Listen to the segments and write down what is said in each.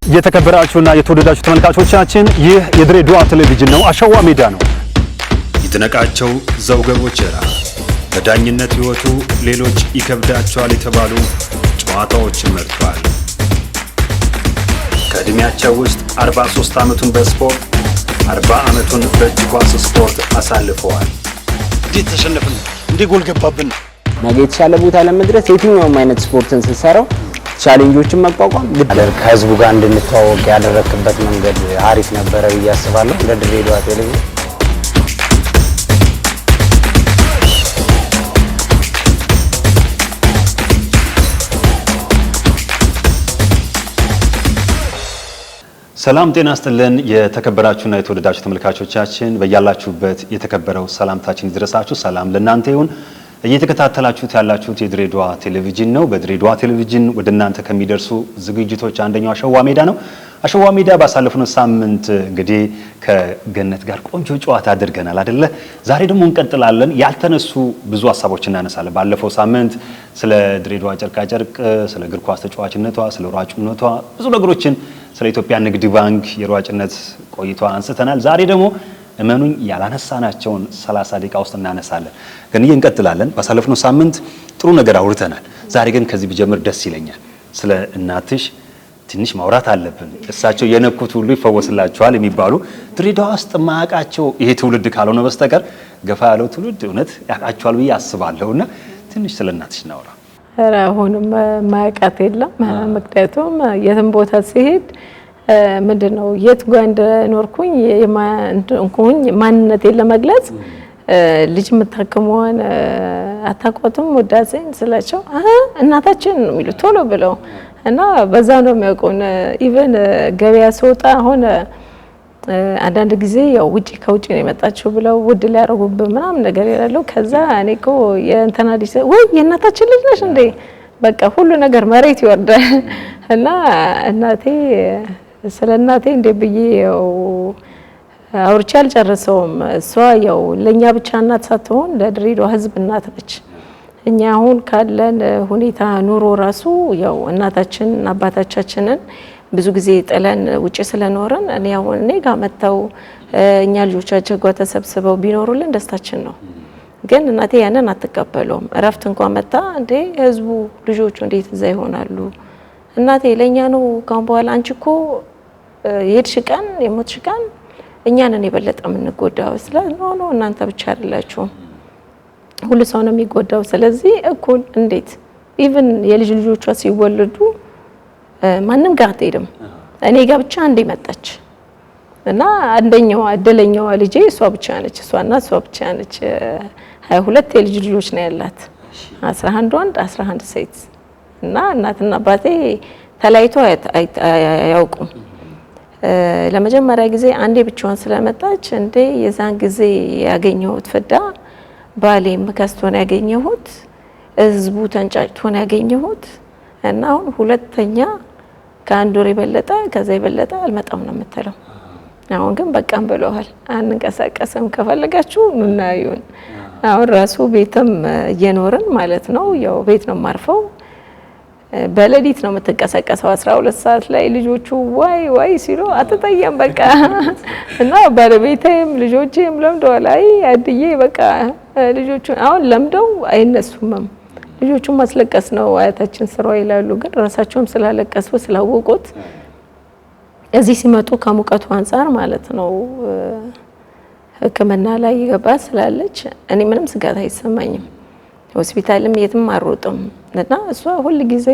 የተከበራችሁና የተወደዳችሁ ተመልካቾቻችን ይህ የድሬዳዋ ቴሌቪዥን ነው። አሸዋ ሜዳ ነው። ይድነቃቸው ዘውገ ቦቸራ በዳኝነት ህይወቱ ሌሎች ይከብዳቸዋል የተባሉ ጨዋታዎችን መርጧል። ከእድሜያቸው ውስጥ 43 ዓመቱን በስፖርት 40 ዓመቱን በእጅ ኳስ ስፖርት አሳልፈዋል። እንዴት ተሸነፍን? እንዴ ጎል ገባብን? ነገ የተሻለ ቦታ ለመድረስ የትኛውም አይነት ስፖርትን ስትሰራው ቻሌንጆችን መቋቋም ከህዝቡ ጋር እንድንተዋወቅ ያደረክበት መንገድ አሪፍ ነበረ ብዬ አስባለሁ። ለድሬዳዋ ቴሌቪዥን ሰላም ጤና ይስጥልን። የተከበራችሁና የተወደዳችሁ ተመልካቾቻችን በያላችሁበት የተከበረው ሰላምታችን ይድረሳችሁ። ሰላም ለእናንተ ይሁን። እየተከታተላችሁት ያላችሁት የድሬዳዋ ቴሌቪዥን ነው። በድሬዳዋ ቴሌቪዥን ወደ እናንተ ከሚደርሱ ዝግጅቶች አንደኛው አሸዋ ሜዳ ነው። አሸዋ ሜዳ ባሳለፍነው ሳምንት እንግዲህ ከገነት ጋር ቆንጆ ጨዋታ አድርገናል አይደለ? ዛሬ ደግሞ እንቀጥላለን። ያልተነሱ ብዙ ሀሳቦችን እናነሳለን። ባለፈው ሳምንት ስለ ድሬዳዋ ጨርቃጨርቅ፣ ስለ እግር ኳስ ተጫዋችነቷ፣ ስለ ሯጭነቷ ብዙ ነገሮችን ስለ ኢትዮጵያ ንግድ ባንክ የሯጭነት ቆይቷ አንስተናል። ዛሬ ደግሞ እመኑኝ ያላነሳናቸውን 30 ደቂቃ ውስጥ እናነሳለን። ግን እንቀጥላለን። ባሳለፍነው ሳምንት ጥሩ ነገር አውርተናል። ዛሬ ግን ከዚህ ቢጀምር ደስ ይለኛል። ስለ እናትሽ ትንሽ ማውራት አለብን። እሳቸው የነኩት ሁሉ ይፈወስላቸዋል የሚባሉ ድሬዳዋ ውስጥ ማያውቃቸው ይሄ ትውልድ ካልሆነ በስተቀር ገፋ ያለው ትውልድ እውነት ያውቃቸዋል ብዬ አስባለሁና ትንሽ ስለ እናትሽ እናውራ። አሁንም ማያውቃት የለም። ምክንያቱም የትም ቦታ ሲሄድ ምንድነው የት ጋር እንደኖርኩኝ ማንነቴን ለመግለጽ ልጅ የምታከመውን አታውቋትም ወዳሴን ስላቸው እናታችን ነው የሚሉት ቶሎ ብለው እና በዛ ነው የሚያውቁን። ኢቨን ገበያ ስወጣ አሁን አንዳንድ ጊዜ ያው ከውጪ ነው የመጣችው ብለው ውድ ሊያረጉብን ምናምን ነገር ይላሉ። ከዛ እኔ እኮ የእንትና ልጅ ወይ የእናታችን ልጅ ነሽ እንዴ በቃ ሁሉ ነገር መሬት ይወርዳል። እና እናቴ ስለ እናቴ እንደ ብዬ ያው አውርቼ አልጨርሰውም። እሷ ያው ለኛ ብቻ እናት ሳትሆን ለድሬዳዋ ሕዝብ እናት ነች። እኛ አሁን ካለን ሁኔታ ኑሮ ራሱ ያው እናታችን አባታችንን ብዙ ጊዜ ጥለን ውጪ ስለኖርን እኔ ጋር መተው እኛ ልጆቻቸው ጋር ተሰብስበው ቢኖሩልን ደስታችን ነው። ግን እናቴ ያንን አትቀበለውም። እረፍት እንኳን መጣ እንዴ ህዝቡ ልጆቹ እንዴት እዛ ይሆናሉ? እናቴ ለኛ ነው ካሁን በኋላ አንቺ እኮ የሄድሽ ቀን የሞትሽ ቀን እኛንን የበለጠ የምንጎዳው ኖ እናንተ ብቻ አይደላችሁም፣ ሁሉ ሰው ነው የሚጎዳው። ስለዚህ እኩል እንዴት ኢቭን የልጅ ልጆቿ ሲወለዱ ማንም ጋር አትሄድም፣ እኔ ጋር ብቻ እንደ መጣች እና አንደኛዋ እድለኛዋ ልጄ እሷ ብቻ ነች። እሷና እሷ ብቻ ነች። 22 የልጅ ልጆች ነው ያላት፣ 11 ወንድ 11 ሴት እና እናትና አባቴ ተለያይተው አያውቁም። ለመጀመሪያ ጊዜ አንዴ ብቻዋን ስለመጣች እንዴ የዛን ጊዜ ያገኘሁት ፍዳ ባሌም ከስቶን ያገኘሁት ህዝቡ ተንጫጭቶን ያገኘሁት እና አሁን ሁለተኛ ከአንድ ወር የበለጠ ከዛ የበለጠ አልመጣም ነው የምትለው። አሁን ግን በቃም ብለዋል፣ አንንቀሳቀስም፣ ከፈለጋችሁ ኑና ይሁን። አሁን ራሱ ቤትም እየኖርን ማለት ነው። ያው ቤት ነው ማርፈው። በሌሊት ነው የምትንቀሳቀሰው 12 ሰዓት ላይ ልጆቹ ዋይ ሲሉ አትጠየም በቃ እና ባለቤቴም ልጆቼም ለምደዋል። አይ አድዬ በቃ ልጆቹ አሁን ለምደው አይነሱም። ልጆቹን ማስለቀስ ነው አያታችን ስራው ይላሉ። ግን ራሳቸውም ስላለቀሱ ስላወቁት እዚህ ሲመጡ ከሙቀቱ አንፃር ማለት ነው ሕክምና ላይ ይገባ ስላለች እኔ ምንም ስጋት አይሰማኝም። ሆስፒታልም የትም አሮጥም እና እሷ ሁሉ ጊዜ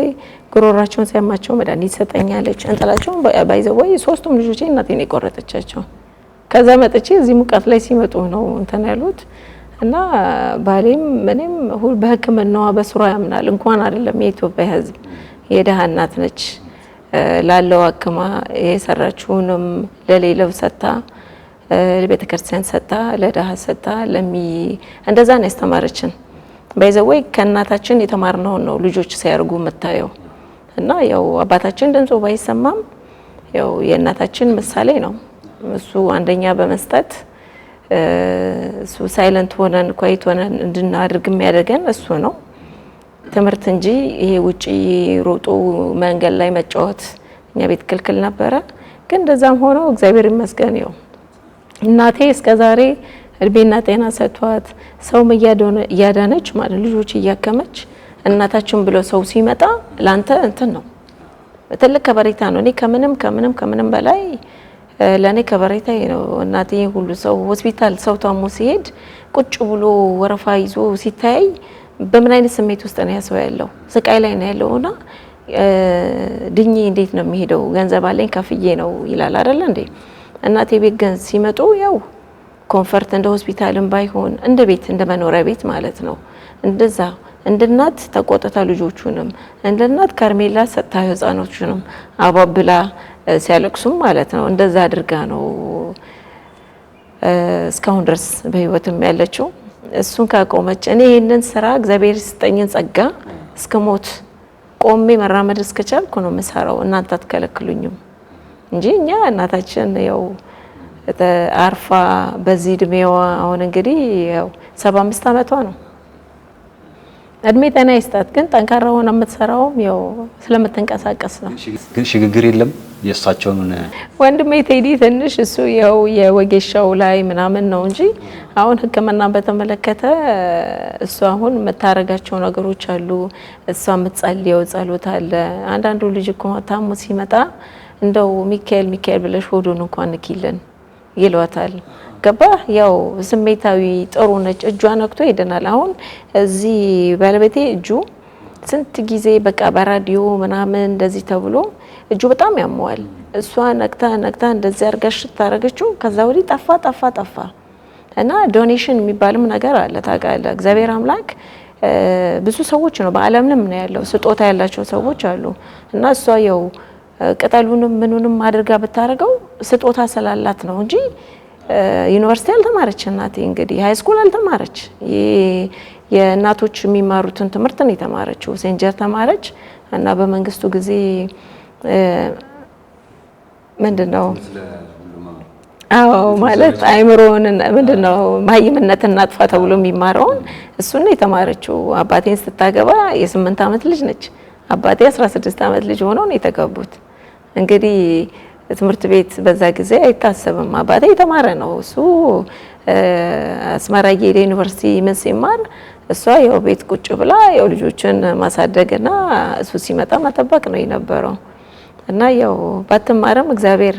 ጉሮራቸውን ሲያማቸው መድኃኒት ሰጠኛለች። እንጥላቸውን ባይዘወይ ሶስቱም ልጆቼ እናቴ ነው የቆረጠቻቸው። ከዛ መጥቼ እዚህ ሙቀት ላይ ሲመጡ ነው እንትን ያሉት እና ባሌም ምንም በሕክምናዋ በስራ ያምናል። እንኳን አይደለም የኢትዮጵያ ሕዝብ የደሃ እናት ነች። ላለው አክማ የሰራችውንም ለሌለው ሰጣ፣ ለቤተክርስቲያን ሰጣ፣ ለደሃ ሰጣ፣ እንደዛ ነው ያስተማረችን። ባይዘወይ ከእናታችን የተማርነው ነው ልጆች ሲያርጉ መታየው እና ያው አባታችን ድምፁ ባይሰማም ያው የእናታችን ምሳሌ ነው። እሱ አንደኛ በመስጠት እሱ ሳይለንት ሆነን ኳይት ሆነን እንድናደርግ የሚያደርገን እሱ ነው። ትምህርት እንጂ ይሄ ውጪ ሮጦ መንገድ ላይ መጫወት እኛ ቤት ክልክል ነበረ። ግን እንደዛም ሆኖ እግዚአብሔር ይመስገን ይው እናቴ እስከዛሬ እድሜና ጤና ሰጥቷት ሰውም እያዳነች ማለት ልጆች እያከመች እናታችን ብሎ ሰው ሲመጣ ላንተ እንትን ነው ትልቅ ከበሬታ ነው። እኔ ከምንም በላይ ለኔ ከበሬታ ነው። እናቴ ሁሉ ሰው ሆስፒታል ሰው ታሞ ሲሄድ ቁጭ ብሎ ወረፋ ይዞ ሲታይ በምን አይነት ስሜት ውስጥ ነው ያሰው ያለው? ስቃይ ላይ ነው ያለውና ድኜ እንዴት ነው የሚሄደው? ገንዘብ አለኝ ከፍዬ ነው ይላል አይደል እንዴ? እናቴ ቤት ገንዘብ ሲመጡ ያው ኮንፈርት እንደ ሆስፒታልም ባይሆን እንደ ቤት እንደ መኖሪያ ቤት ማለት ነው። እንደዛ እንደ እናት ተቆጥታ ልጆቹንም እንደ እናት ካርሜላ ሰጥታ ህፃኖቹንም አባብላ ሲያለቅሱም ማለት ነው እንደዛ አድርጋ ነው እስካሁን ድረስ በህይወትም ያለችው። እሱን ካቆመች እኔ ይሄንን ስራ እግዚአብሔር ስጠኝን ጸጋ እስከሞት ቆሜ መራመድ እስከቻልኩ ነው የምሰራው። እናንተ አትከለክሉኝም እንጂ እኛ እናታችን ያው አርፋ በዚህ እድሜዋ አሁን እንግዲህ ያው 75 ዓመቷ ነው። እድሜ ጤና ይስጣት። ግን ጠንካራ ሆና የምትሰራውም ያው ስለምትንቀሳቀስ ነው። ግን ሽግግር የለም የእሳቸውን ወንድሜ ቴዲ ትንሽ እሱ ያው የወጌሻው ላይ ምናምን ነው እንጂ አሁን ሕክምና በተመለከተ እሱ አሁን የምታረጋቸው ነገሮች አሉ። እሷ የምትጸልየው ጸሎት አለ። አንዳንዱ ልጅ እኮ ታሞ ሲመጣ እንደው ሚካኤል ብለሽ ሆዱን እንኳን ንኪልን ይሏታል። ገባ ያው ስሜታዊ ጥሩ ነች። እጇ ነክቶ ይደናል። አሁን እዚህ ባለቤቴ እጁ ስንት ጊዜ በቃ በራዲዮ ምናምን እንደዚህ ተብሎ እጁ በጣም ያመዋል። እሷ ነክታ እንደዚህ አርጋሽ ታረጋችሁ። ከዛ ወዲህ ጠፋ እና ዶኔሽን የሚባልም ነገር አለ ታውቃለህ። እግዚአብሔር አምላክ ብዙ ሰዎች ነው በአለምንም ነው ያለው ስጦታ ያላቸው ሰዎች አሉ። እና እሷ ያው ቅጠሉንም ምኑንም አድርጋ ብታረገው ስጦታ ስላላት ነው እንጂ ዩኒቨርሲቲ አልተማረች። እናቴ እንግዲህ ሃይ ስኩል አልተማረች። የእናቶች የሚማሩትን ትምህርት ነው የተማረችው። ሴንጀር ተማረች እና በመንግስቱ ጊዜ ምንድነው አዎ ማለት አይምሮን ምንድነው ማይምነትን እናጥፋ ተብሎ የሚማረውን እሱን ነው የተማረችው። አባቴን ስታገባ የ8 ዓመት ልጅ ነች። አባቴ 16 ዓመት ልጅ ሆነው ነው የተጋቡት። እንግዲህ ትምህርት ቤት በዛ ጊዜ አይታሰብም። አባቴ የተማረ ነው። እሱ አስመራ የሄደ ዩኒቨርሲቲ ምን ሲማር እሷ ያው ቤት ቁጭ ብላ ያው ልጆችን ማሳደግና እሱ ሲመጣ መጠበቅ ነው የነበረው። እና ያው ባትማረም እግዚአብሔር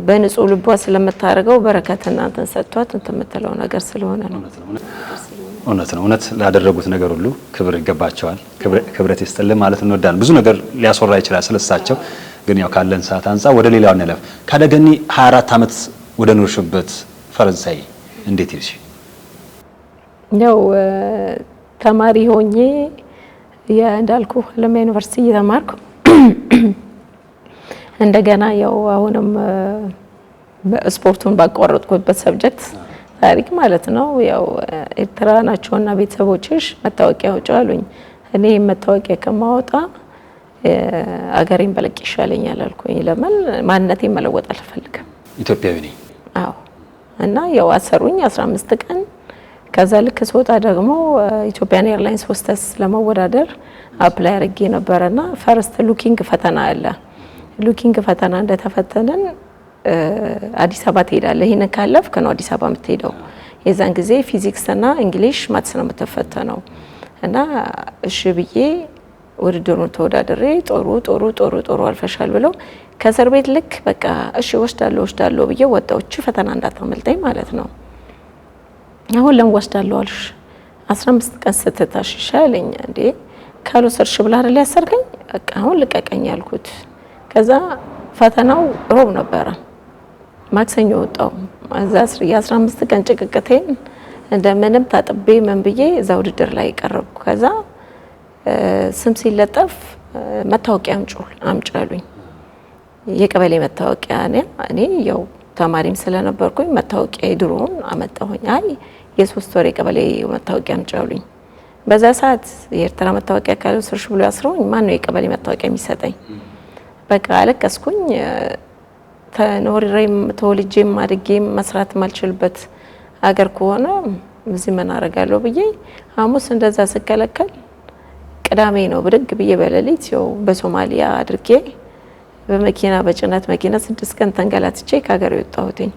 በንጹህ ልቧ ስለምታደርገው በረከትና እንትን ሰጥቷት እንትን የምትለው ነገር ስለሆነ ነው። እውነት ነው። እውነት ላደረጉት ነገር ሁሉ ክብር ይገባቸዋል። ክብረት ይስጥልን ማለት እንወዳለን። ብዙ ነገር ሊያስወራ ይችላል ስለሳቸው፣ ግን ያው ካለን ሰዓት አንፃር ወደ ሌላው እንለፍ። ካደገኒ 24 ዓመት ወደ ኖርሽበት ፈረንሳይ እንዴት ይልሽ? ያው ተማሪ ሆኜ እንዳልኩ ለማ ዩኒቨርሲቲ እየተማርኩ እንደገና ያው አሁንም ስፖርቱን ባቋረጥኩበት ሰብጀክት ታሪክ ማለት ነው። ያው ኤርትራ ናቸውና ቤተሰቦችሽ መታወቂያ አውጪ አሉኝ። እኔ መታወቂያ ከማወጣ አገሬን በለቅ ይሻለኛል አልኩኝ። ለምን ማንነቴን መለወጥ አልፈልግም። ኢትዮጵያዊ ነኝ። አዎ። እና ያው አሰሩኝ 15 ቀን። ከዛ ልክ ስወጣ ደግሞ ኢትዮጵያን ኤርላይንስ ሆስተስ ለመወዳደር አፕላይ አድርጌ ነበርና ፈርስት ሉኪንግ ፈተና አለ። ሉኪንግ ፈተና እንደተፈተነን አዲስ አበባ ትሄዳለህ። ይሄን ካለፍክ ነው አዲስ አበባ የምትሄደው። የዛን ጊዜ ፊዚክስ እና እንግሊሽ ማትስ ነው የምትፈተነው። እና እሺ ብዬ ውድድሩን ተወዳድሬ ጦሩ አልፈሻል ብለው ከእስር ቤት ልክ በቃ እሺ ወስዳለሁ ብዬ ወጣሁ። እቺ ፈተና እንዳታመልጠኝ ማለት ነው። አሁን ለምን ወስዳለሁ አልሽ? 15 ቀን ስትታሽሻ አለኝ። እንዴ ካልወሰድሽ ብላ አይደል ያሰርከኝ? በቃ አሁን ልቀቀኝ ያልኩት። ከዛ ፈተናው ሮብ ነበረ። ማክሰኞ ወጣው። እዛ የ15 ቀን ጭቅቅቴን እንደምንም ታጥቤ ምን ብዬ እዛ ውድድር ላይ ቀረብኩ። ከዛ ስም ሲለጠፍ መታወቂያ አምጪ አሉኝ። የቀበሌ መታወቂያ እኔ ያው ተማሪም ስለነበርኩኝ መታወቂያ ድሮውን አመጣሁኝ። አይ የ3 ወር የቀበሌ መታወቂያ አምጪ አሉኝ። በዛ ሰዓት የኤርትራ መታወቂያ ካልወሰድሽ ብሎ ያስረውኝ ማን ነው የቀበሌ መታወቂያ የሚሰጠኝ? በቃ አለቀስኩኝ። ተኖሬም ተወልጄም አድጌም መስራት ማልችልበት አገር ከሆነ እዚህ ምን አደርጋለሁ ብዬ ሐሙስ እንደዛ ስከለከል ቅዳሜ ነው ብድግ ብዬ በሌሊት ያው በሶማሊያ አድርጌ በመኪና በጭነት መኪና 6 ቀን ተንገላትቼ ከሀገር የወጣሁትኝ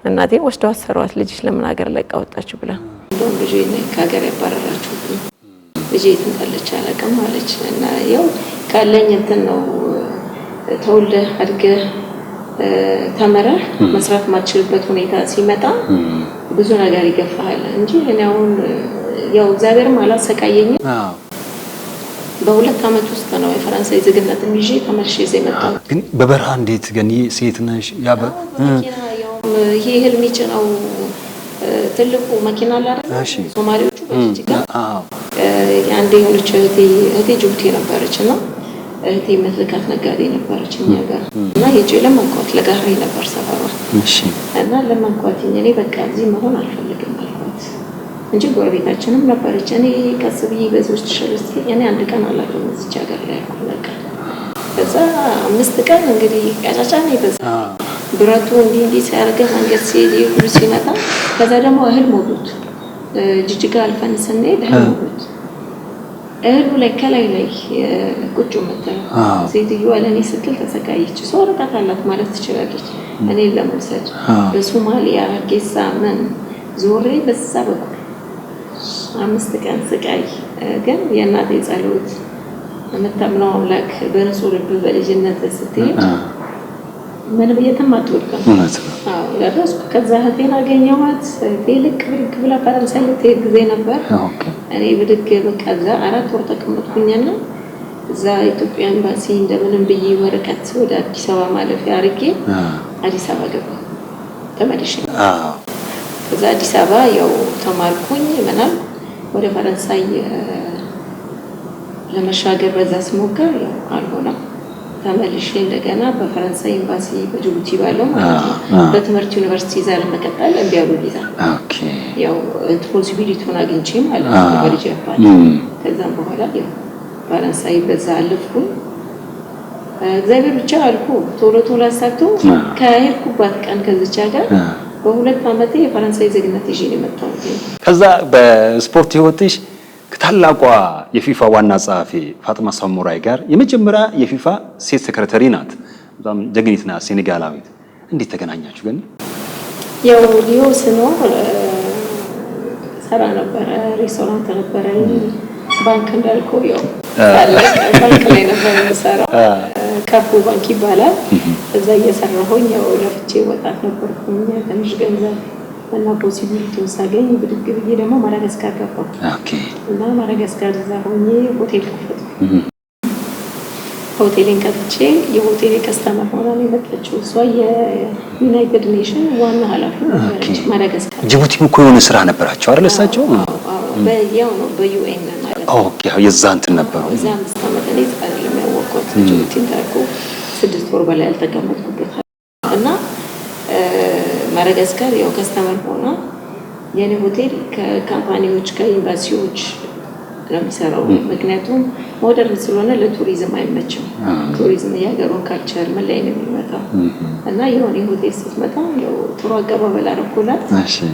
እናቴን ወስደው አሰሯት። ልጅሽ ለምን ሀገር ለቃ ወጣች ብላ እንደውም ልጄ ከሀገር ያባረራችሁብኝ ልጄ ትንጠለች አላውቅም አለች። እና ያው ካለኝ እንትን ነው ተወልደህ አድገህ ተመረህ መስራት ማትችልበት ሁኔታ ሲመጣ ብዙ ነገር ይገፋሃል እንጂ እኔ አሁን ያው እግዚአብሔርም አላሰቃየኝም። በሁለት ዓመት ውስጥ ነው የፈረንሳይ ዜግነትን ይዤ ተመልሼ እዚህ መጣሁ። ግን በበረሃ እንዴት ገኒ ሴት ነሽ? ያ ይሄ ህልሚጭ ነው ትልቁ መኪና አለ አይደል? ሶማሌዎቹ በጅጅጋ አንዴ የሆነች እህቴ ጅቡቲ ነበረች እና እህቴ መዝካት ነጋዴ ነበረች እኛ ጋር እና ሄጄ ለማንኳት ለጋሪ ነበር ሰፈሯ እና ለማንኳት እኔ በቃ እዚህ መሆን አልፈልግም አልኳት እንጂ ጎረቤታችንም ነበረች። እኔ ቀስ ብዬ በዚህ ተሸለስቲ እኔ አንድ ቀን አላውቅም እዚህ ሀገር ላይ አልኩ። ከዛ 5 ቀን እንግዲህ ቀጫጫኔ በዛ ብረቱ እንዲህ ሲያርገህ አንገት ሲሄድ ሁሉ ሲመጣ ከዛ ደግሞ እህል ሞሉት ጅጅጋ አልፈን ስንሄድ እህል ሞሉት እህሉ ላይ ከላይ ቁጭ የምትለው ሴትዮዋ ለእኔ ስትል ተሰቃየች። ሰው ርቀት አላት ማለት ትችላለች እኔን ለመውሰድ በሶማሊያ ጌሳ ምን ዞሬ በዛ በኩል 5 ቀን ስቃይ። ግን የእናቴ ጸሎት የምታምነው አምላክ በንጹህ ልብ በልጅነት ስትሄድ ምንም የትም አትወድቅም። አዎ ለራሱ ከዛ እህቴን አገኘኋት። ልክ ብድግ ብላ ፈረንሳይ ልትሄድ ጊዜ ነበር። እኔ ብድግ በቃ እዛ 4 ወር ተቀመጥኩኝና እዛ ኢትዮጵያ ኤምባሲ እንደምንም ብዬ ወረቀት ወደ አዲስ አበባ ማለፊያ አድርጌ አዲስ አበባ ገባሁ ተመልሼ። ከዛ አዲስ አበባ ያው ተማርኩኝ ምናምን ወደ ፈረንሳይ ለመሻገር በዛ ስሞክር ያው አልሆነም። ተመልሼ እንደገና በፈረንሳይ ኤምባሲ በጅቡቲ ባለው ማለት ነው በትምህርት ዩኒቨርሲቲ እዛ ለመቀጠል እምቢ አሉ ቪዛ። ያው ሪስፖንሲቢሊቲውን አግኝቼ ማለት ነው በልጅ ያባል። ከዛም በኋላ ያው ፈረንሳይ በዛ አለፍኩኝ። እግዚአብሔር ብቻ አልኩ ቶሎ ቶሎ አሳክቶ ከሄድኩባት ቀን ከዚች ሀገር በ2 ዓመቴ የፈረንሳይ ዜግነት ይዤ ነው የመጣሁት። ከዛ በስፖርት ህይወትሽ ከታላቋ የፊፋ ዋና ጸሐፊ ፋጥማ ሳሙራይ ጋር የመጀመሪያ የፊፋ ሴት ሴክሬታሪ ናት። በጣም ጀግኒት ናት፣ ሴኔጋላዊት። እንዴት ተገናኛችሁ ግን? ያው ሊዮ ስኖር ሰራ ነበር፣ ሬስቶራንት ነበር፣ ባንክ እንዳልከው ያው ባንክ ላይ ነበር የምሰራው። ካፉ ባንክ ይባላል። እዛ እየሰራሁኝ ያው ለፍቼ ወጣት ነበርኩኝ። ትንሽ ገንዘብ እና ፖሲቢሊቲውን ሳገኝ ብድግ ብዬ ደግሞ ማዳጋስካር ገባሁ። እና ማዳጋስካር እዛ ሆኜ ሆቴል ከፈትኩ። ሆቴልን ከፍቼ የሆቴል ከስተመር ሆና ነው የመጣችው። እሷ የዩናይትድ ኔሽን ዋና ኃላፊ ነበረች ማዳጋስካር። ጅቡቲም እኮ የሆነ ስራ ነበራቸው አይደል እሳቸው? በያው ነው በዩኤን ማለት ነው። ኦኬ የዛ እንትን ነበሩ። እዛ 5 ዓመት እኔ አይደለም ያወቅኩት ጅቡቲን ታውቁ 6 ወር በላይ አልተቀመጥኩበት እና ማዳጋስካር ያው ከስተመር ሆና የኔ ሆቴል ከካምፓኒዎች ከኤምባሲዎች ለምሰራው ምክንያቱም ሞደርን ስለሆነ ለቱሪዝም አይመችም። ቱሪዝም የሀገሩን ካልቸር ምን ላይ ነው የሚመጣው እና የሆነ ሆቴል ስትመጣ ያው ጥሩ አቀባበል አደረኩላት።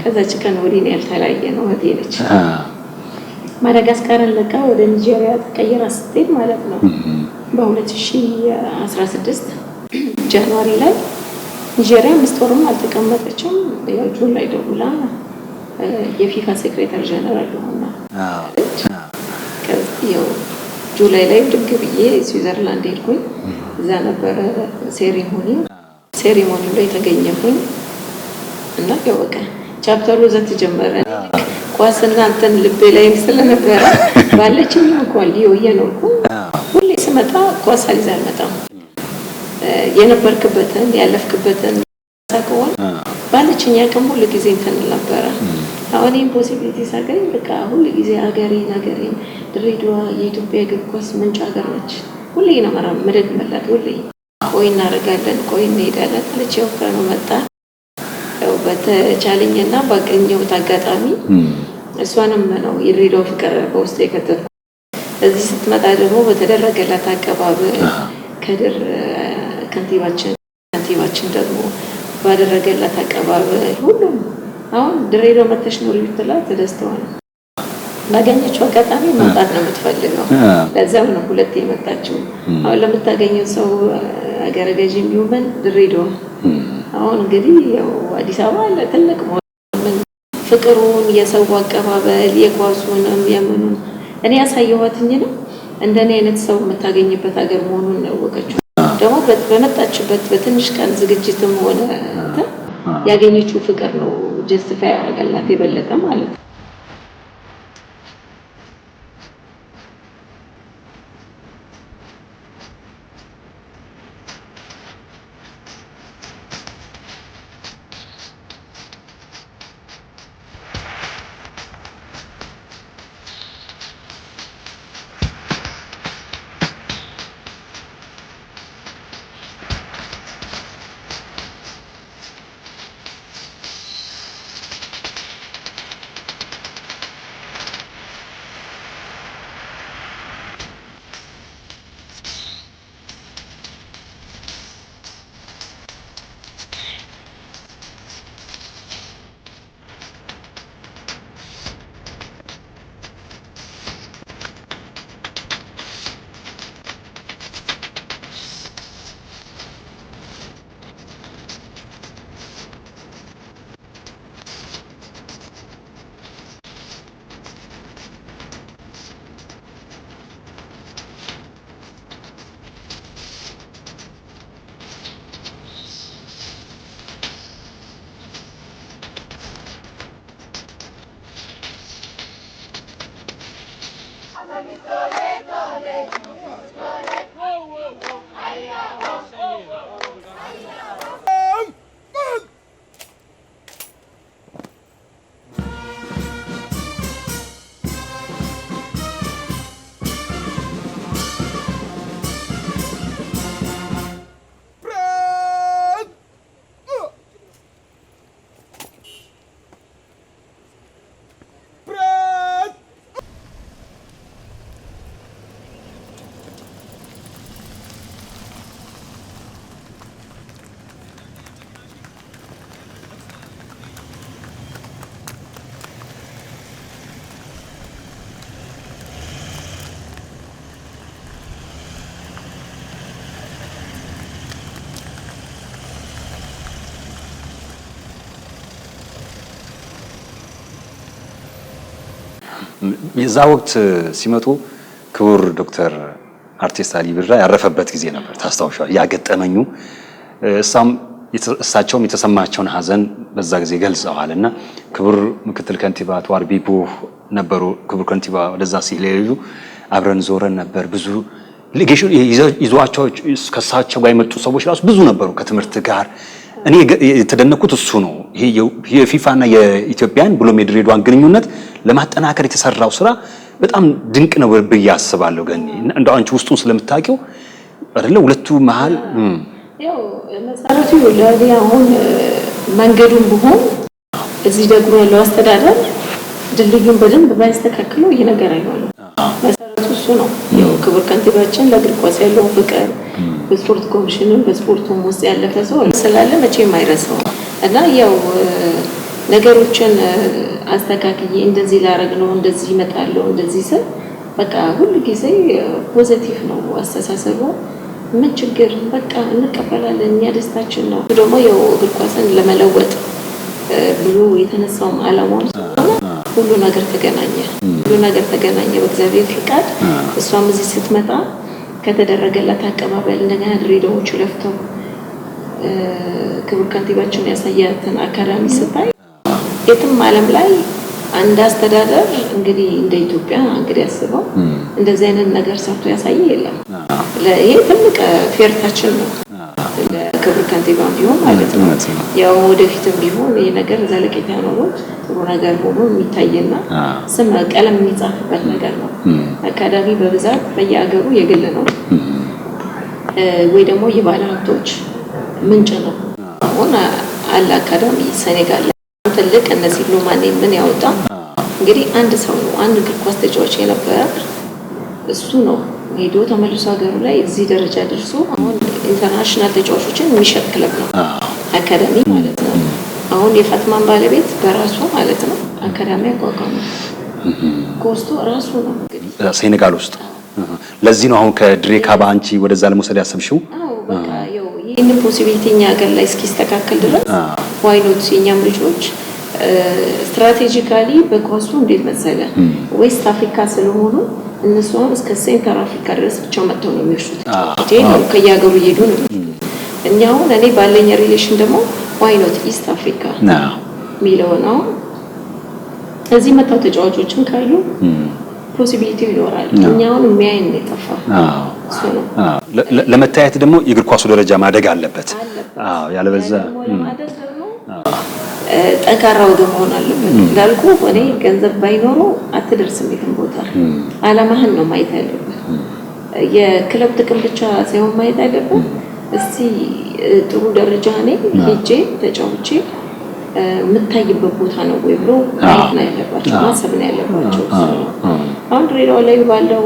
ከዛች ቀን ወዲህ ነው ያልተለያየ ነው ሆቴልች። ማዳጋስካርን ለቃ ወደ ኒጀሪያ ተቀየራ ስትሄድ ማለት ነው በ2016 ጃንዋሪ ላይ ኒጀሪያ 5 ወርም አልተቀመጠችም። ያው ጁን ላይ ደውላ የፊፋ ሴክሬታሪ ጀነራል ሆና ያው ጁላይ ላይ ድግ ብዬ ስዊዘርላንድ ሄድኩኝ። እዛ ነበረ ሴሪሞኒ ላይ ተገኘሁኝ እና ያው በቃ ቻፕተሩ እዛ ተጀመረ። ኳስና እንትን ልቤ ላይ ስለነበረ ባለችኝ እንኳን ሊዮ እየኖርኩ ሁሌ ስመጣ ኳስ አልይዝ አልመጣም። የነበርክበትን ያለፍክበትን ታውቀዋል ባለችኝ አቅም ሁሉ ጊዜ እንትን ነበረ። አሁን ኢምፖሲቢሊቲ ሳገኝ በቃ ሁሉ ጊዜ ሀገሬን ድሬዳዋ የኢትዮጵያ እግር ኳስ ምንጭ ሀገር ነች። ሁሌ ነው መረድ መላት ሁሌ ቆይ እናደርጋለን ቆይ እንሄዳለን አለች። ያው ከኑ መጣ ያው በተቻለኝና ባገኘሁት አጋጣሚ እሷንም ነው የድሬዳዋ ፍቅር በውስጥ የከተተው። እዚህ ስትመጣ ደግሞ በተደረገላት አቀባበል ከድር ከንቲባችን ደግሞ ባደረገላት አቀባበል ሁሉም አሁን ድሬዳዋ መተሽ ነው ልትላት ተደስተዋል። ባገኘችው አጋጣሚ መምጣት ነው የምትፈልገው። ለዛም ነው ሁለቴ የመጣችው። አሁን ለምታገኘው ሰው ሀገረ ገዢ ቢሆን ድሬዳዋ አሁን እንግዲህ ያው አዲስ አበባ አለ ትልቅ ፍቅሩን የሰው አቀባበል የኳሱንም የምኑን እኔ ያሳየኋትኝ ነው እንደኔ አይነት ሰው የምታገኝበት ሀገር መሆኑን ነው ወቀችው ደግሞ በመጣችበት በትንሽ ቀን ዝግጅትም ሆነ ያገኘችው ፍቅር ነው ጀስቲፋይ ያደርጋላት የበለጠ ማለት ነው። የዛ ወቅት ሲመጡ ክቡር ዶክተር አርቲስት አሊ ቢራ ያረፈበት ጊዜ ነበር ታስታውሻለህ ያገጠመኙ እሳቸውም የተሰማቸውን ሀዘን በዛ ጊዜ ገልጸዋልና ክቡር ምክትል ከንቲባ አቶ ቢቡ ነበሩ ክቡር ከንቲባ ወደዛ ሲሄዱ አብረን ዞረን ነበር ብዙ ሊጌሽን ይዟቸው ከሳቸው ጋር የመጡ ሰዎች ራሱ ብዙ ነበሩ ከትምህርት ጋር እኔ የተደነኩት እሱ ነው ይሄ የፊፋና የኢትዮጵያን ብሎም የድሬዳዋን ግንኙነት ለማጠናከር የተሰራው ስራ በጣም ድንቅ ነው ብዬ አስባለሁ ገኒ እንደው አንቺ ውስጡን ስለምታውቂው አይደለ ሁለቱ መሃል ያው መሰረቱ ለዚህ አሁን መንገዱን ቢሆን እዚህ ደግሞ ያለው አስተዳደር ድልድዩን በደንብ ባይስተካከለው ይሄ ነገር አይሆንም መሰረቱ እሱ ነው ያው ክቡር ከንቲባችን ለእግር ኳስ ያለው ፍቅር በስፖርት ኮሚሽኑን በስፖርቱም ውስጥ ያለፈ ሰው ስላለ መቼም አይረሳው እና ያው ነገሮችን አስተካክዬ እንደዚህ ላረግ ነው እንደዚህ ይመጣለው እንደዚህ ሰ በቃ ሁሉ ጊዜ ፖዚቲቭ ነው አስተሳሰቡ ምን ችግር በቃ እንቀበላለን እኛ ደስታችን ነው ደግሞ ያው እግር ኳስን ለመለወጥ ብሎ የተነሳው ዓላማው ሁሉ ነገር ተገናኘ በእግዚአብሔር ፍቃድ እሷም እዚህ ስትመጣ ከተደረገላት አቀባበል እንደገና ድሬዳዎቹ ለፍተው ክቡር ከንቲባችን ያሳያትን አካዳሚ ስታይ የትም ዓለም ላይ አንድ አስተዳደር እንግዲህ እንደ ኢትዮጵያ እንግዲህ ያስበው እንደዚህ አይነት ነገር ሰርቶ ያሳየ የለም ለይሄ ትልቅ ፌርታችን ነው ለክቡር ከንቲባም ቢሆን ማለት ነው ያው ወደፊትም ቢሆን ይሄ ነገር ዘለቄታ ነው ጥሩ ነገር ሆኖ የሚታየና ስም ቀለም የሚጻፍበት ነገር ነው አካዳሚ በብዛት በየአገሩ የግል ነው ወይ ደግሞ የባለ ሀብቶች ምንጭ ነው አሁን አለ አካዳሚ ሴኔጋል ትልቅ እነዚህ ነው ማን ምን ያወጣ እንግዲህ አንድ ሰው ነው አንድ እግር ኳስ ተጫዋች የነበረ እሱ ነው ሄዶ ተመልሶ ሀገሩ ላይ እዚህ ደረጃ ደርሶ አሁን ኢንተርናሽናል ተጫዋቾችን የሚሸጥ ክለብ ነው አካዳሚ ማለት ነው አሁን የፋትማን ባለቤት በራሱ ማለት ነው አካዳሚ አቋቋመ ኮስቶ ራሱ ነው እንግዲህ ሴኔጋል ውስጥ ለዚህ ነው አሁን ከድሬካ ባንቺ ወደዛ ለመውሰድ ያሰብሽው በቃ ያው ይሄን ፖሲቢሊቲ እኛ ሀገር ላይ እስኪስተካከል ድረስ ዋይ ኖት የኛም ልጆች ስትራቴጂካሊ በኳሱ እንዴት መሰለ ዌስት አፍሪካ ስለሆኑ እነሱ አሁን እስከ ሴንተር አፍሪካ ድረስ ብቻ መጥተው ነው የሚወርሱት። ነው ከያገሩ እየሄዱ ነው። እኛው እኔ ባለኝ ሪሌሽን ደግሞ ዋይ ኖት ኢስት አፍሪካ ሚለው ነው። እዚህ መጣው ተጫዋቾችን ካሉ ፖሲቢሊቲ ይኖራል። እኛውን የሚያይን የጠፋ ለመታየት ደግሞ የእግር ኳሱ ደረጃ ማደግ አለበት። ያለበዛ ጠንካራ ወገን መሆን አለበት። እንዳልኩ እኔ ገንዘብ ባይኖረው አትደርስም የትም ቦታ። አላማህን ነው ማየት ያለበት። የክለብ ጥቅም ብቻ ሳይሆን ማየት ያለበት እስቲ ጥሩ ደረጃ እኔ ሄጄ ተጫውቼ የምታይበት ቦታ ነው ወይ ብሎ ማየት ነው ያለባቸው፣ ማሰብ ነው ያለባቸው። አሁን ድሬዳዋ ላይ ባለው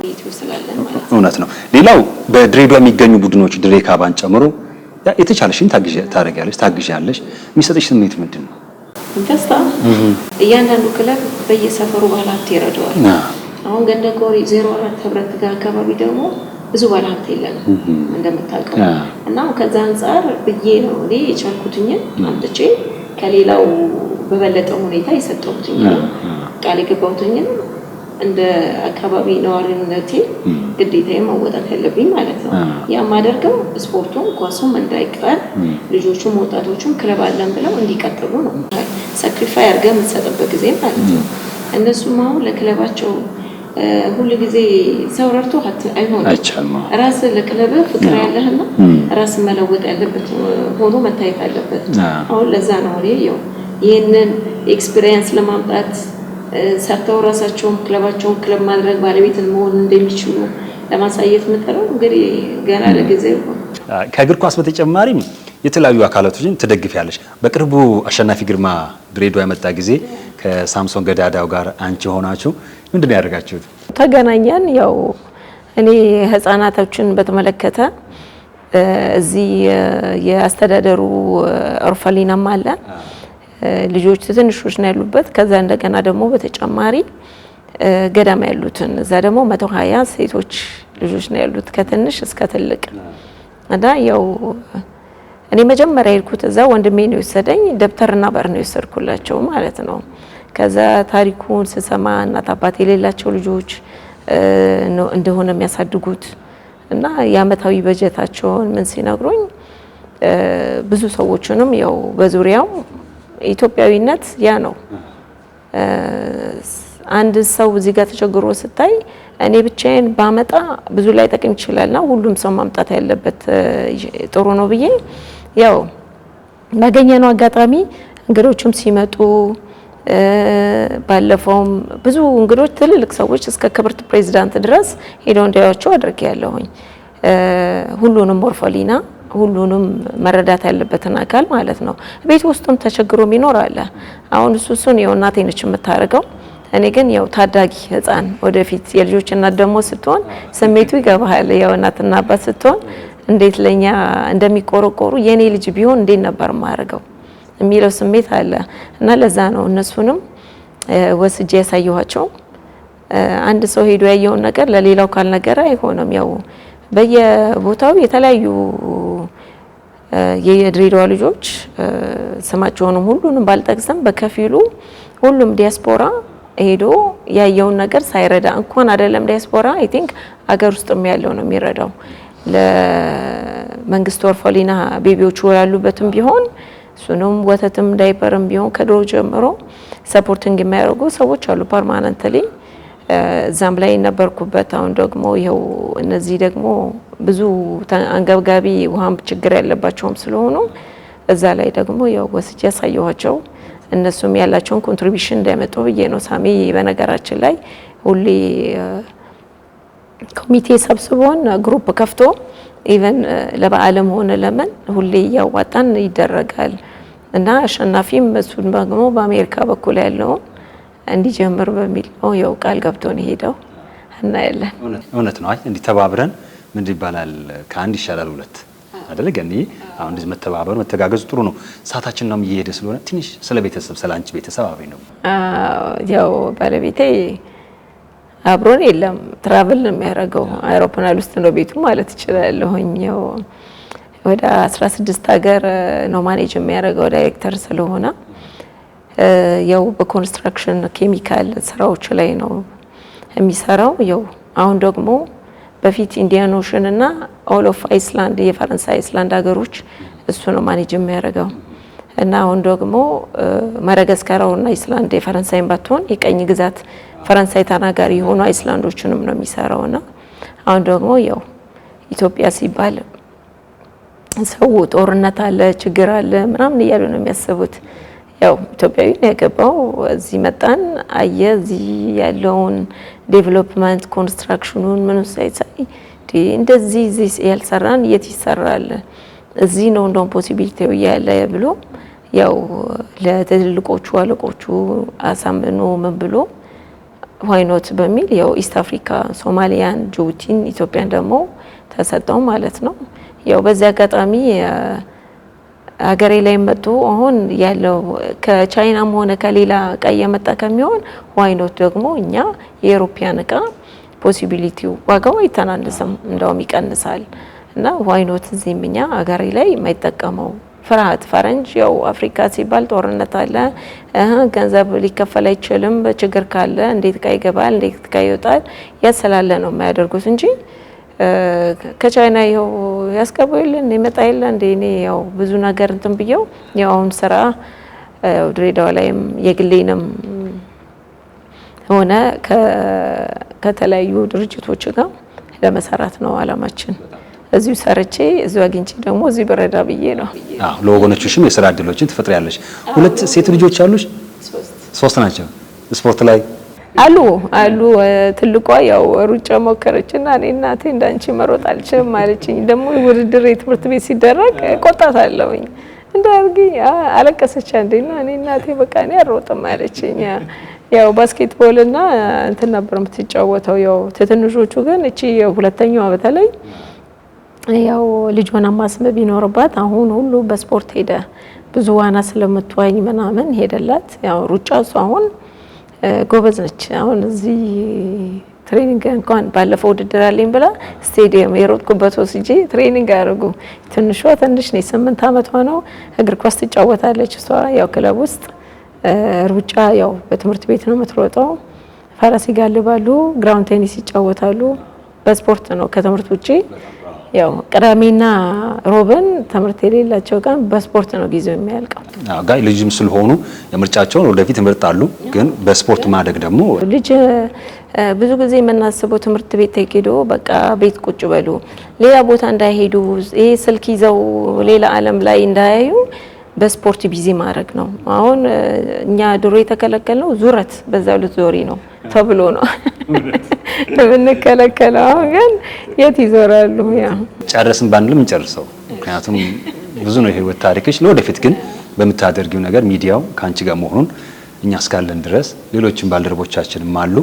ኢትዮ ስላለን ማለት ነው። እውነት ነው። ሌላው በድሬዳዋ የሚገኙ ቡድኖች ድሬ ካባን ጨምሮ የተቻለሽን ታግዣለሽ። የሚሰጥሽ ስሜት ምንድን ነው? ደስታ። እያንዳንዱ ክለብ በየሰፈሩ ባለሀብት ይረዳዋል። አሁን ገንደቆሪ 04 ህብረት ጋር አካባቢ ደግሞ ብዙ ባለሀብት የለንም እንደምታውቀው እና ከዛ አንፃር ብዬ ነው እኔ የቻልኩትኝን አምጥቼ ከሌላው በበለጠ ሁኔታ የሰጠሁትኝ ቃል የገባሁትኝን እንደ አካባቢ ነዋሪነቴ ግዴታዬ መወጣት ያለብኝ ማለት ነው። ያ ማደርገው ስፖርቱን ኳሱም እንዳይቀር ልጆቹም ወጣቶቹም ክለብ አለን ብለው እንዲቀጥሉ ነው። ሳክሪፋይ አድርገህ የምትሰጥበት ጊዜ ማለት ነው። እነሱም አሁን ለክለባቸው ሁሉ ጊዜ ሰው ረድቶ አይሆንም። ራስህ ለክለብህ ፍቅር ያለህና ራስህ መለወጥ ያለበት ሆኖ መታየት አለበት። አሁን ለዛ ነው እኔ ይህንን ኤክስፒሪየንስ ለማምጣት ሰርተው ራሳቸውን ክለባቸውን ክለብ ማድረግ ባለቤት መሆን እንደሚችሉ ለማሳየት መጥተው እንግዲህ ገና ለጊዜው ከእግር ኳስ በተጨማሪም የተለያዩ አካላቶችን ትደግፊያለሽ። በቅርቡ አሸናፊ ግርማ ድሬዳዋ የመጣ ጊዜ ከሳምሶን ገዳዳው ጋር አንቺ ሆናችሁ ምንድን ነው ያደርጋችሁት? ተገናኘን። ያው እኔ ህፃናቶችን በተመለከተ እዚህ የአስተዳደሩ ኦርፋሊናም አለ ልጆች ትንሾች ነው ያሉበት። ከዛ እንደገና ደግሞ በተጨማሪ ገዳማ ያሉትን እዛ ደግሞ 120 ሴቶች ልጆች ነው ያሉት ከትንሽ እስከ ትልቅ እና ያው እኔ መጀመሪያ የሄድኩት እዛ ወንድሜ ነው የወሰደኝ። ደብተርና በር ነው የወሰድኩላቸው ማለት ነው። ከዛ ታሪኩን ስሰማ እናት አባት የሌላቸው ልጆች እንደሆነ የሚያሳድጉት እና የአመታዊ በጀታቸውን ምን ሲነግሩኝ ብዙ ሰዎችንም ያው በዙሪያው ኢትዮጵያዊነት ያ ነው። አንድ ሰው እዚህ ጋር ተቸግሮ ስታይ እኔ ብቻዬን ባመጣ ብዙ ላይ ጠቅም ይችላልና ሁሉም ሰው ማምጣት ያለበት ጥሩ ነው ብዬ ያው ባገኘነው አጋጣሚ እንግዶችም ሲመጡ ባለፈውም ብዙ እንግዶች ትልልቅ ሰዎች እስከ ክብርት ፕሬዝዳንት ድረስ ሄደው እንዲያዩዋቸው አድርጌያለሁኝ። ሁሉንም ኦርፋሊና ሁሉንም መረዳት ያለበትን አካል ማለት ነው። ቤት ውስጥም ተቸግሮ የሚኖር አለ። አሁን እሱን ያው እናቴ ነች የምታረገው። እኔ ግን ያው ታዳጊ ህፃን ወደፊት የልጆች እናት ደግሞ ስትሆን ስሜቱ ይገባሃል። ያው እናትና አባት ስትሆን እንዴት ለኛ እንደሚቆረቆሩ የኔ ልጅ ቢሆን እንዴት ነበር ማረገው የሚለው ስሜት አለ እና ለዛ ነው እነሱንም ወስጄ ያሳየኋቸው። አንድ ሰው ሄዶ ያየውን ነገር ለሌላው ካልነገረ አይሆንም። ያው በየቦታው የተለያዩ የድሬዳዋ ልጆች ስማቸውንም ሁሉንም ባልጠቅስም በከፊሉ ሁሉም ዲያስፖራ ሄዶ ያየውን ነገር ሳይረዳ እንኳን አይደለም ዲያስፖራ አይ ቲንክ አገር ውስጥም ያለው ነው የሚረዳው። ለመንግስት ኦርፋሊና ቤቢዎች ያሉበትም ቢሆን እሱንም ወተትም ዳይፐርም ቢሆን ከድሮ ጀምሮ ሰፖርቲንግ የሚያደርጉ ሰዎች አሉ ፐርማነንትሊ። እዛም ላይ ነበርኩበት። አሁን ደግሞ ይኸው እነዚህ ደግሞ ብዙ አንገብጋቢ ውሃም ችግር ያለባቸውም ስለሆኑ እዛ ላይ ደግሞ ያው ወስጄ ያሳየኋቸው እነሱም ያላቸውን ኮንትሪቢዩሽን እንዳይመጡ ብዬ ነው። ሳሚ በነገራችን ላይ ሁሌ ኮሚቴ ሰብስቦን ግሩፕ ከፍቶ ኢቨን ለበዓልም ሆነ ለምን ሁሌ ያዋጣን ይደረጋል እና አሸናፊም እሱን ደግሞ በአሜሪካ በኩል ያለው እንዲጀምር በሚል ነው ያው ቃል ገብቶ ነው ሄደው እና ያለን እውነት ነው። አይ እንዲ ተባብረን ምን ይባላል ከአንድ ይሻላል ሁለት አይደለ? ገኒ አሁን እንደዚህ መተባበር መተጋገዝ ጥሩ ነው። ሰዓታችን ነው እየሄደ ስለሆነ ትንሽ ስለ ቤተሰብ ስለ አንቺ ቤተሰብ አብረን ነው። ያው ባለቤቴ አብሮን የለም ትራቭል ነው የሚያደርገው አይሮፕላን ውስጥ ነው ቤቱ ማለት እችላለሁኝ። ወደ 16 ሀገር ነው ማኔጅ የሚያደርገው ዳይሬክተር ስለሆነ ያው በኮንስትራክሽን ኬሚካል ስራዎች ላይ ነው የሚሰራው። ያው አሁን ደግሞ በፊት ኢንዲያን ኦሽን እና ኦል ኦፍ አይስላንድ የፈረንሳይ አይስላንድ ሀገሮች እሱ ነው ማኔጅ የሚያደርገው እና አሁን ደግሞ ማዳጋስካርና አይስላንድ የፈረንሳይን ባትሆን የቀኝ ግዛት ፈረንሳይ ተናጋሪ የሆኑ አይስላንዶችንም ነው የሚሰራውና አሁን ደግሞ ያው ኢትዮጵያ ሲባል ሰው ጦርነት አለ ችግር አለ ምናምን እያሉ ነው የሚያስቡት። ያው ኢትዮጵያዊ ነው ያገባው እዚህ መጣን አየ እዚህ ያለውን ዴቨሎፕመንት ኮንስትራክሽኑን ምን ሳይ እንደዚህ እዚህ ያልሰራን የት ይሰራል እዚህ ነው እንደውም ፖሲቢሊቲው ያለ ብሎ ያው ለትልልቆቹ አለቆቹ አሳምኖ ምን ብሎ ዋይኖት በሚል ያው ኢስት አፍሪካ ሶማሊያን ጅቡቲን ኢትዮጵያን ደግሞ ተሰጠው ማለት ነው። ያው በዚህ አጋጣሚ ሀገሬ ላይ መጥቶ አሁን ያለው ከቻይናም ሆነ ከሌላ እቃ እየመጣ ከሚሆን ዋይኖት ደግሞ እኛ የአውሮፓውያን እቃ ፖሲቢሊቲው ዋጋው አይተናነስም እንደውም ይቀንሳል እና ዋይኖት እዚህም እኛ ሀገሬ ላይ የማይጠቀመው ፍርሃት ፈረንጅ ያው አፍሪካ ሲባል ጦርነት አለ ገንዘብ ሊከፈል አይችልም በችግር ካለ እንዴት ጋ ይገባል እንዴት ጋ ይወጣል ያሰላለ ነው የሚያደርጉት እንጂ ከቻይና ይኸው ያስቀበሉልን ይመጣ ይላ እንደ እኔ ያው ብዙ ነገር እንትን ብየው ያው አሁን ስራ ድሬዳዋ ላይም የግሌንም ሆነ ከተለያዩ ድርጅቶች ጋር ለመሰራት ነው አላማችን። እዚሁ ሰርቼ እዚሁ አግኝቼ ደግሞ እዚሁ በረዳ ብዬ ነው። ለወገኖችሽም የስራ እድሎችን ትፈጥሪያለሽ። ሁለት ሴት ልጆች አሉሽ? ሶስት ናቸው። ስፖርት ላይ አሉ ትልቋ ያው ሩጫ ሞከረችና እኔ እናቴ እንዳንቺ መሮጥ አልችልም አለችኝ። ደግሞ ውድድር የትምህርት ቤት ሲደረግ ቆጣታለሁኝ እንዳርጊ አለቀሰች አንዴና እኔ እናቴ በቃ እኔ አልሮጥም አለችኝ። ያው ባስኬትቦል እና እንትን ነበር የምትጫወተው። ያው ትንሾቹ ግን እቺ ሁለተኛዋ በተለይ ያው ልጇን ማስመ ቢኖርባት አሁን ሁሉ በስፖርት ሄደ ብዙ ዋና ስለምትዋኝ ምናምን ሄደላት። ያው ሩጫ እሱ አሁን ጎበዝ ነች። አሁን እዚህ ትሬኒንግ እንኳን ባለፈው ውድድር አለኝ ብላ ስቴዲየም የሮጥኩበት ወስጄ ትሬኒንግ አደረጉ። ትንሿ ትንሽ ነች 8 አመቷ ነው። እግር ኳስ ትጫወታለች እሷ ያው ክለብ ውስጥ። ሩጫ ያው በትምህርት ቤት ነው የምትሮጠው። ፈረስ ይጋልባሉ፣ ግራውንድ ቴኒስ ይጫወታሉ። በስፖርት ነው ከትምህርት ውጪ። ያው ቅዳሜና ሮብን ትምህርት የሌላቸው ቀን በስፖርት ነው ጊዜው የሚያልቀው። ጋይ ልጅም ስለሆኑ የምርጫቸውን ወደፊት ይመርጣሉ። ግን በስፖርት ማደግ ደግሞ ልጅ ብዙ ጊዜ የምናስበው ትምህርት ቤት ሄዶ በቃ ቤት ቁጭ በሉ ሌላ ቦታ እንዳይሄዱ ይሄ ስልክ ይዘው ሌላ ዓለም ላይ እንዳያዩ በስፖርት ቢዚ ማድረግ ነው። አሁን እኛ ድሮ የተከለከልነው ዙረት በዛው ልትዞሪ ነው ተብሎ ነው የምንከለከለው። ግን የት ይዞራሉ? ያ ጨረስን ባንልም እንጨርሰው። ምክንያቱም ብዙ ነው የህይወት ታሪክሽ። ለወደፊት ግን በምታደርጊው ነገር ሚዲያው ካንቺ ጋር መሆኑን እኛ እስካለን ድረስ ሌሎችም ባልደረቦቻችንም አሉ።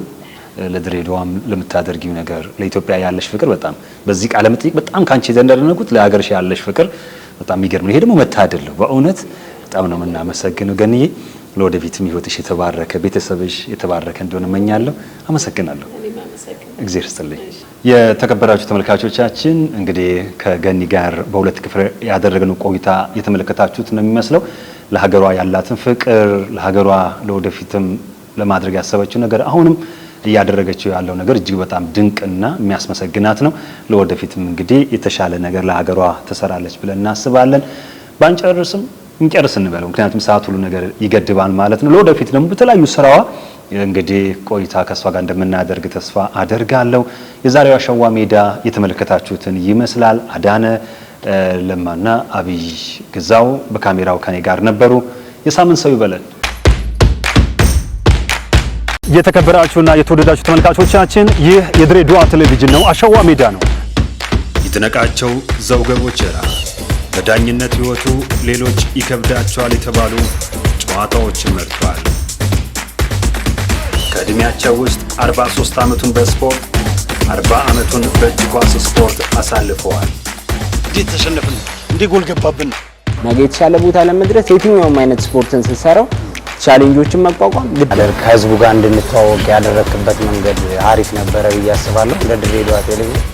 ለድሬዳዋም ለምታደርጊው ነገር ለኢትዮጵያ ያለሽ ፍቅር በጣም በዚህ ቃለ መጠይቅ በጣም ካንቺ ዘንደረነኩት ለሀገርሽ ያለሽ ፍቅር በጣም የሚገርም ነው። ይሄ ደግሞ መታደል ነው በእውነት በጣም ነው የምናመሰግነው ገንዬ። ለወደፊትም ህይወትሽ የተባረከ ቤተሰብሽ የተባረከ እንደሆነ እመኛለሁ። አመሰግናለሁ። እግዚአብሔር ይስጥልኝ። የተከበራችሁ ተመልካቾቻችን እንግዲህ ከገኒ ጋር በሁለት ክፍል ያደረግነው ቆይታ የተመለከታችሁት ነው የሚመስለው። ለሀገሯ ያላትን ፍቅር ለሀገሯ ለወደፊትም ለማድረግ ያሰበችው ነገር አሁንም እያደረገችው ያለው ነገር እጅግ በጣም ድንቅና የሚያስመሰግናት ነው። ለወደፊትም እንግዲህ የተሻለ ነገር ለሀገሯ ትሰራለች ብለን እናስባለን። ባንጨርስም እንጨርስ እንበለው፣ ምክንያቱም ሰዓት ሁሉ ነገር ይገድባል ማለት ነው። ለወደፊት ደግሞ በተለያዩ ስራዋ እንግዲህ ቆይታ ከሷ ጋር እንደምናደርግ ተስፋ አደርጋለሁ። የዛሬው አሸዋ ሜዳ የተመለከታችሁትን ይመስላል። አዳነ ለማና አብይ ግዛው በካሜራው ከኔ ጋር ነበሩ። የሳምንት ሰው ይበለን። የተከበራችሁና የተወደዳችሁ ተመልካቾቻችን ይህ የድሬዳዋ ቴሌቪዥን ነው። አሸዋ ሜዳ ነው። ይድነቃቸው ዘውገ ቦቸራ በዳኝነት ህይወቱ ሌሎች ይከብዳቸዋል የተባሉ ጨዋታዎችን መርቷል። ከእድሜያቸው ውስጥ 43 ዓመቱን በስፖርት 40 ዓመቱን በእጅ ኳስ ስፖርት አሳልፈዋል። እንዴት ተሸነፍን? እንዴ ጎል ገባብን? ነገ የተሻለ ቦታ ለመድረስ የትኛውም አይነት ስፖርትን ስትሰራው ቻሌንጆችን መቋቋም ከህዝቡ ጋር እንድንተዋወቅ ያደረክበት መንገድ አሪፍ ነበረ ብዬ አስባለሁ። ለድሬዳዋ ቴሌቪዥን